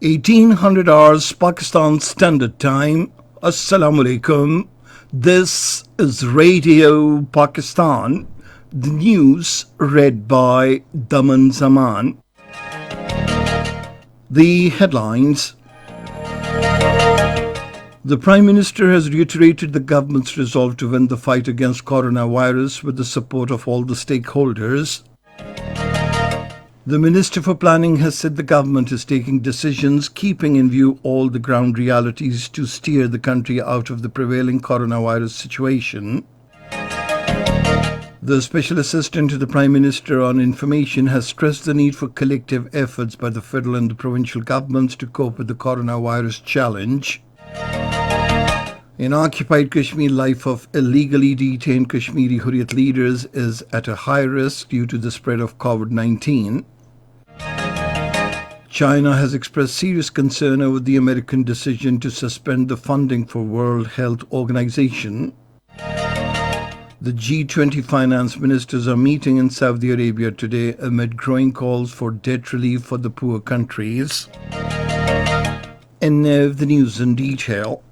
1800 hours Pakistan Standard Time. Assalamu alaikum. This is Radio Pakistan. The news read by Daman Zaman. The headlines. The Prime Minister has reiterated the government's resolve to win the fight against coronavirus with the support of all the stakeholders. The Minister for Planning has said the government is taking decisions keeping in view all the ground realities to steer the country out of the prevailing coronavirus situation. The Special Assistant to the Prime Minister on Information has stressed the need for collective efforts by the federal and the provincial governments to cope with the coronavirus challenge. In occupied Kashmir, life of illegally detained Kashmiri Hurriyat leaders is at a high risk due to the spread of COVID-19. China has expressed serious concern over the American decision to suspend the funding for World Health Organization. The G20 finance ministers are meeting in Saudi Arabia today amid growing calls for debt relief for the poor countries. And now the news in detail.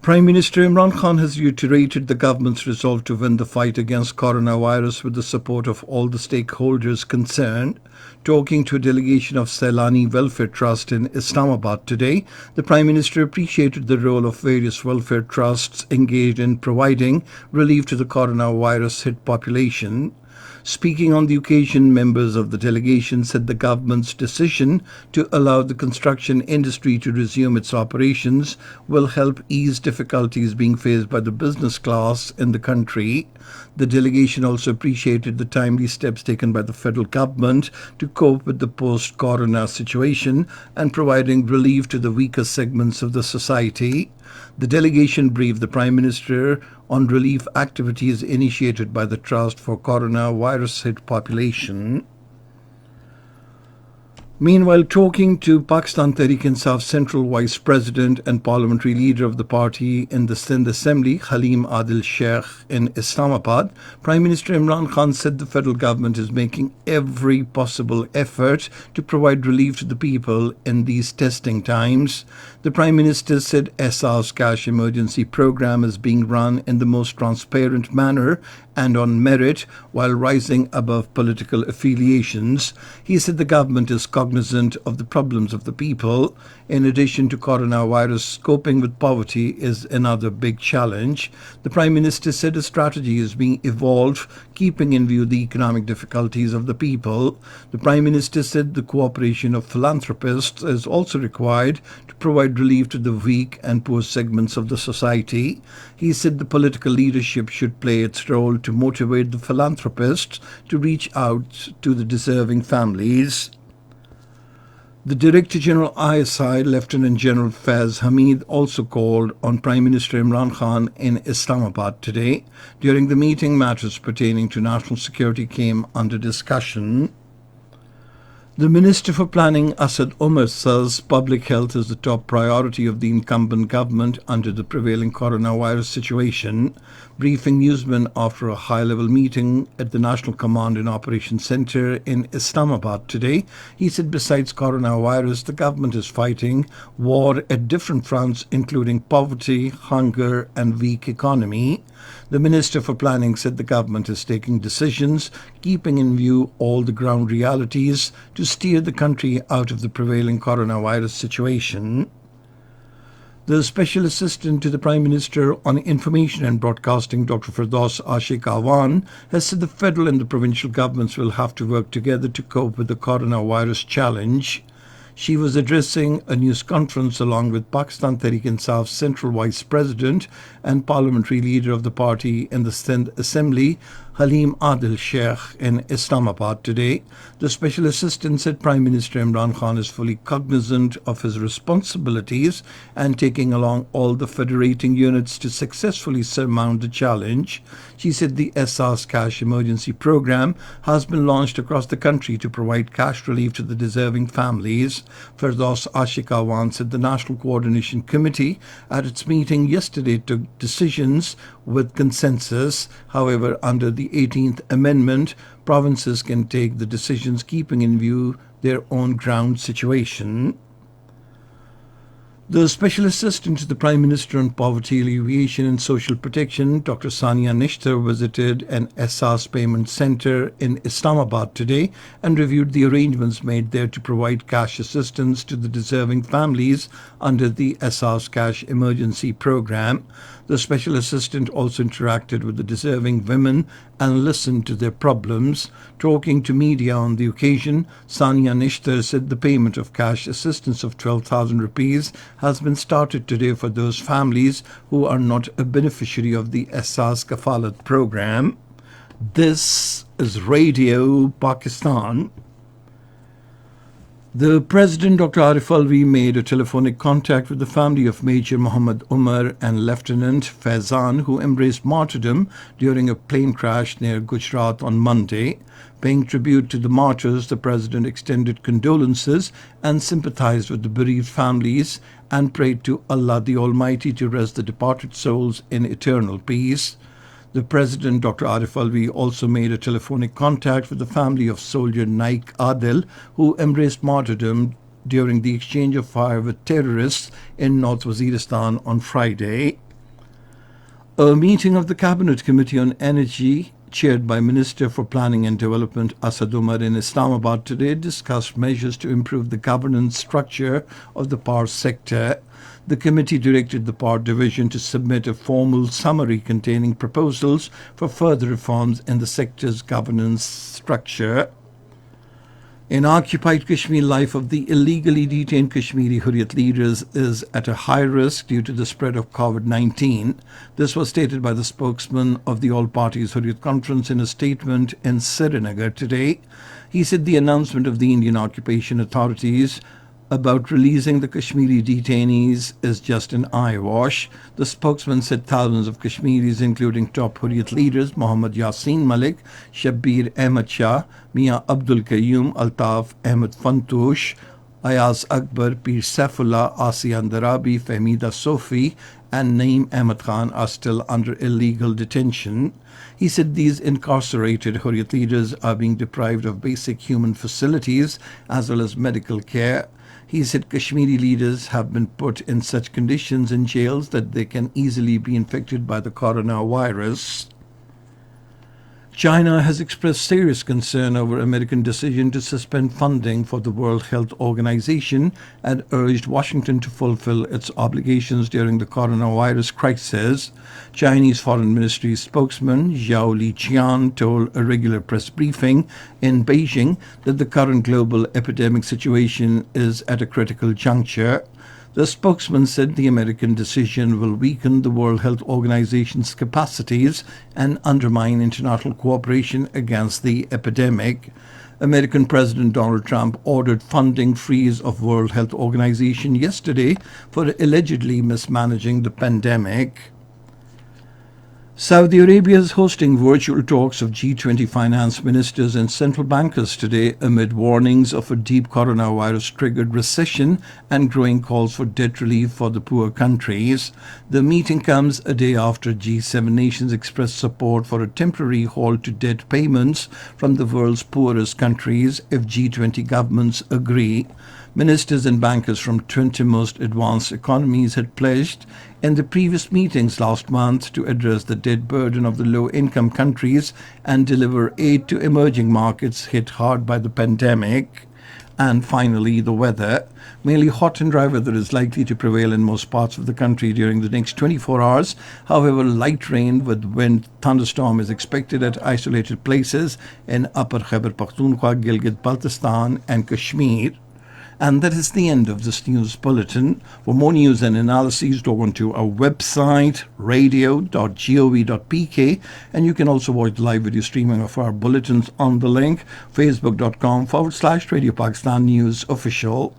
Prime Minister Imran Khan has reiterated the government's resolve to win the fight against coronavirus with the support of all the stakeholders concerned. Talking to a delegation of Sailani Welfare Trust in Islamabad today, the Prime Minister appreciated the role of various welfare trusts engaged in providing relief to the coronavirus-hit population. Speaking on the occasion, members of the delegation said the government's decision to allow the construction industry to resume its operations will help ease difficulties being faced by the business class in the country. The delegation also appreciated the timely steps taken by the federal government to cope with the post-corona situation and providing relief to the weaker segments of the society. The delegation briefed the Prime Minister on relief activities initiated by the Trust for Coronavirus-Hit Population. Meanwhile, talking to Pakistan Tehreek-e-Insaf Central Vice President and Parliamentary Leader of the party in the Sindh Assembly, Halim Adil Sheikh in Islamabad, Prime Minister Imran Khan said the federal government is making every possible effort to provide relief to the people in these testing times. The Prime Minister said SR's cash emergency program is being run in the most transparent manner and on merit while rising above political affiliations. He said the government is cognizant of the problems of the people. In addition to coronavirus, coping with poverty is another big challenge. The Prime Minister said a strategy is being evolved, keeping in view the economic difficulties of the people. The Prime Minister said the cooperation of philanthropists is also required to provide relief to the weak and poor segments of the society. He said the political leadership should play its role to motivate the philanthropists to reach out to the deserving families. The Director General ISI, Lieutenant General Faiz Hamid, also called on Prime Minister Imran Khan in Islamabad today. During the meeting, matters pertaining to national security came under discussion. The Minister for Planning, Asad Umar, says public health is the top priority of the incumbent government under the prevailing coronavirus situation. Briefing newsmen after a high-level meeting at the National Command and Operations Centre in Islamabad today, he said besides coronavirus, the government is fighting war at different fronts, including poverty, hunger and weak economy. The Minister for Planning said the government is taking decisions, keeping in view all the ground realities to steer the country out of the prevailing coronavirus situation. The Special Assistant to the Prime Minister on Information and Broadcasting, Dr. Firdaus Ashik Awan, has said the federal and the provincial governments will have to work together to cope with the coronavirus challenge. She was addressing a news conference along with Pakistan Tehreek-e-Insaf Central Vice President and Parliamentary Leader of the party in the Sindh Assembly, Halim Adil Sheikh in Islamabad today. The Special Assistant said Prime Minister Imran Khan is fully cognizant of his responsibilities and taking along all the federating units to successfully surmount the challenge. She said the SR's cash emergency program has been launched across the country to provide cash relief to the deserving families. Firdaus Ashik Awan said the National Coordination Committee at its meeting yesterday took decisions with consensus. However, under the 18th Amendment, provinces can take the decisions keeping in view their own ground situation. The Special Assistant to the Prime Minister on Poverty Alleviation and Social Protection, Dr. Sania Nishtar, visited an SARS payment centre in Islamabad today and reviewed the arrangements made there to provide cash assistance to the deserving families under the SARS Cash Emergency Programme. The Special Assistant also interacted with the deserving women and listened to their problems. Talking to media on the occasion, Sania Nishtar said the payment of cash assistance of 12,000 rupees has been started today for those families who are not a beneficiary of the SARS Kafalat program. This is Radio Pakistan. The President, Dr. Arif Alvi, made a telephonic contact with the family of Major Muhammad Umar and Lieutenant Faizan, who embraced martyrdom during a plane crash near Gujarat on Monday. Paying tribute to the martyrs, the President extended condolences and sympathized with the bereaved families and prayed to Allah the Almighty to rest the departed souls in eternal peace. The President, Dr. Arif Alvi, also made a telephonic contact with the family of soldier Naik Adil, who embraced martyrdom during the exchange of fire with terrorists in North Waziristan on Friday. A meeting of the Cabinet Committee on Energy, chaired by Minister for Planning and Development Asad Umar in Islamabad today, discussed measures to improve the governance structure of the power sector. The committee directed the Power Division to submit a formal summary containing proposals for further reforms in the sector's governance structure. In occupied Kashmir, life of the illegally detained Kashmiri Hurriyat leaders is at a high risk due to the spread of COVID-19. This was stated by the spokesman of the All Parties Hurriyat Conference in a statement in Srinagar today. He said the announcement of the Indian occupation authorities about releasing the Kashmiri detainees is just an eyewash. The spokesman said thousands of Kashmiris, including top Hurriyat leaders Mohammad Yasin Malik, Shabbir Ahmad Shah, Mia Abdul Qayyum, Altaf Ahmed Fantoosh, Ayaz Akbar, Pir Saifullah, Asian Darabi, Fahmida Sofi, and Naeem Ahmed Khan are still under illegal detention. He said these incarcerated Hurriyat leaders are being deprived of basic human facilities as well as medical care. He said Kashmiri leaders have been put in such conditions in jails that they can easily be infected by the coronavirus. China has expressed serious concern over American decision to suspend funding for the World Health Organization and urged Washington to fulfill its obligations during the coronavirus crisis. Chinese Foreign Ministry spokesman Zhao Liqian told a regular press briefing in Beijing that the current global epidemic situation is at a critical juncture. The spokesman said the American decision will weaken the World Health Organization's capacities and undermine international cooperation against the epidemic. American President Donald Trump ordered funding freeze of World Health Organization yesterday for allegedly mismanaging the pandemic. Saudi Arabia is hosting virtual talks of G20 finance ministers and central bankers today amid warnings of a deep coronavirus-triggered recession and growing calls for debt relief for the poor countries. The meeting comes a day after G7 nations expressed support for a temporary halt to debt payments from the world's poorest countries if G20 governments agree. Ministers and bankers from 20 most advanced economies had pledged in the previous meetings last month to address the debt burden of the low-income countries and deliver aid to emerging markets hit hard by the pandemic. And finally, the weather. Mainly hot and dry weather is likely to prevail in most parts of the country during the next 24 hours. However, light rain with wind thunderstorm is expected at isolated places in Upper Khyber Pakhtunkhwa, Gilgit-Baltistan and Kashmir. And that is the end of this news bulletin. For more news and analyses, log on to our website, radio.gov.pk, and you can also watch the live video streaming of our bulletins on the link, facebook.com/Radio Pakistan News Official.